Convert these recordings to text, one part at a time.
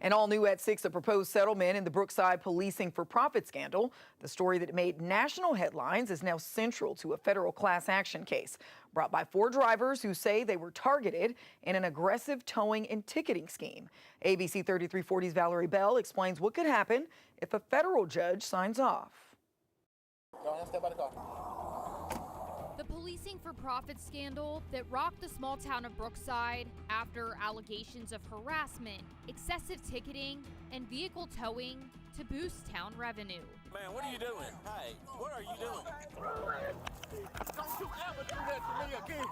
And all new at 6, a proposed settlement in the Brookside policing for profit scandal. The story that made national headlines is now central to a federal class action case brought by 4 drivers who say they were targeted in an aggressive towing and ticketing scheme. ABC 3340's Valerie Bell explains what could happen if a federal judge signs off. Go ahead, step out of the car. The policing for profit scandal that rocked the small town of Brookside after allegations of harassment, excessive ticketing, and vehicle towing to boost town revenue. Man, what are you doing? Hey, what are you doing? Don't you ever do that to me again.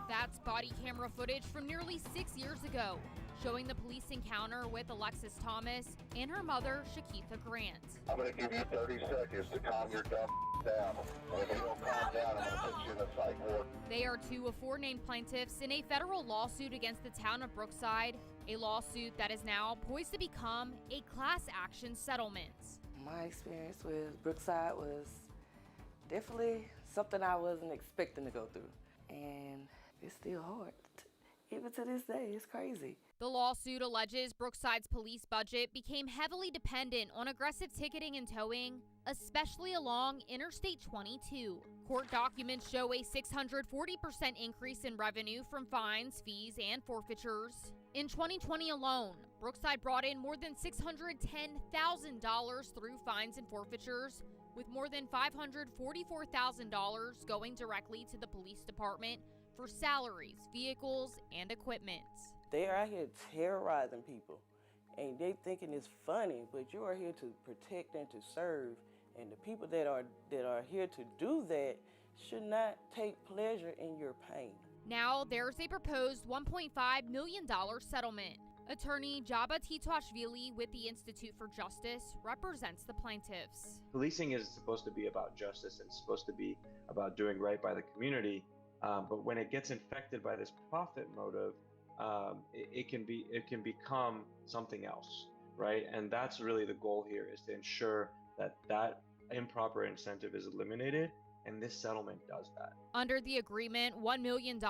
That's body camera footage from nearly 6 years ago, showing the police encounter with Alexis Thomas and her mother, Shakitha Grant. I'm going to give you 30 seconds to calm your dumb down. And if you don't calm down, I'm going to put you in a psych ward. They are 2 of 4 named plaintiffs in a federal lawsuit against the town of Brookside, a lawsuit that is now poised to become a class action settlement. My experience with Brookside was definitely something I wasn't expecting to go through. And it's still hard. Even to this day, it's crazy. The lawsuit alleges Brookside's police budget became heavily dependent on aggressive ticketing and towing, especially along Interstate 22. Court documents show a 640% increase in revenue from fines, fees, and forfeitures. In 2020 alone, Brookside brought in more than $610,000 through fines and forfeitures, with more than $544,000 going directly to the police department for salaries, vehicles, and equipment. They are out here terrorizing people, and they thinking it's funny, but you are here to protect and to serve, and the people that are here to do that should not take pleasure in your pain. Now there's a proposed $1.5 million settlement. Attorney Jaba Titoshvili with the Institute for Justice represents the plaintiffs. Policing is supposed to be about justice and supposed to be about doing right by the community. But when it gets infected by this profit motive, it can become something else, right? And that's really the goal here, is to ensure that that improper incentive is eliminated, and this settlement does that. Under the agreement, $1 million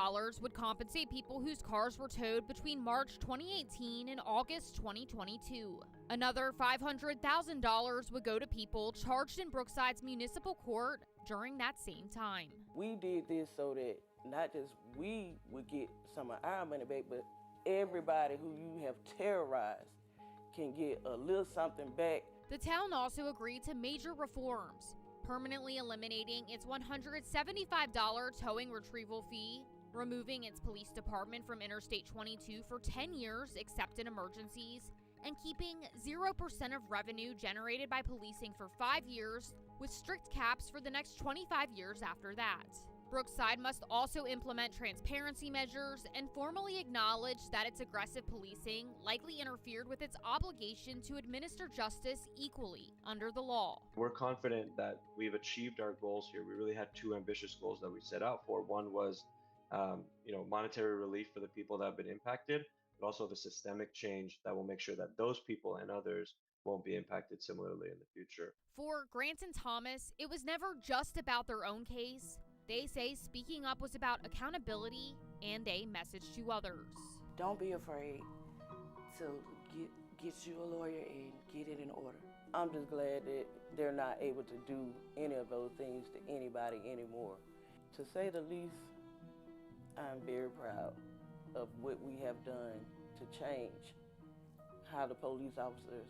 would compensate people whose cars were towed between March 2018 and August 2022. Another $500,000 would go to people charged in Brookside's municipal court during that same time. We did this so that not just we would get some of our money back, but everybody who you have terrorized can get a little something back. The town also agreed to major reforms, permanently eliminating its $175 towing retrieval fee, removing its police department from Interstate 22 for 10 years except in emergencies, and keeping 0% of revenue generated by policing for 5 years, with strict caps for the next 25 years after that. Brookside must also implement transparency measures and formally acknowledge that its aggressive policing likely interfered with its obligation to administer justice equally under the law. We're confident that we've achieved our goals here. We really had 2 ambitious goals that we set out for. One was, monetary relief for the people that have been impacted, but also the systemic change that will make sure that those people and others won't be impacted similarly in the future. For Grant and Thomas, it was never just about their own case. They say speaking up was about accountability and a message to others. Don't be afraid to get you a lawyer and get it in order. I'm just glad that they're not able to do any of those things to anybody anymore. To say the least, I'm very proud of what we have done to change how the police officers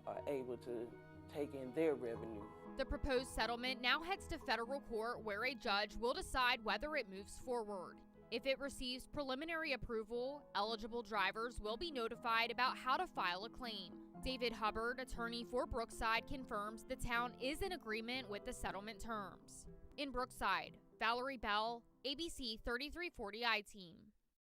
are able to take in their revenue. The proposed settlement now heads to federal court, where a judge will decide whether it moves forward. If it receives preliminary approval, eligible drivers will be notified about how to file a claim. David Hubbard, attorney for Brookside, confirms the town is in agreement with the settlement terms. In Brookside, Valerie Bell, ABC 3340 I-Team.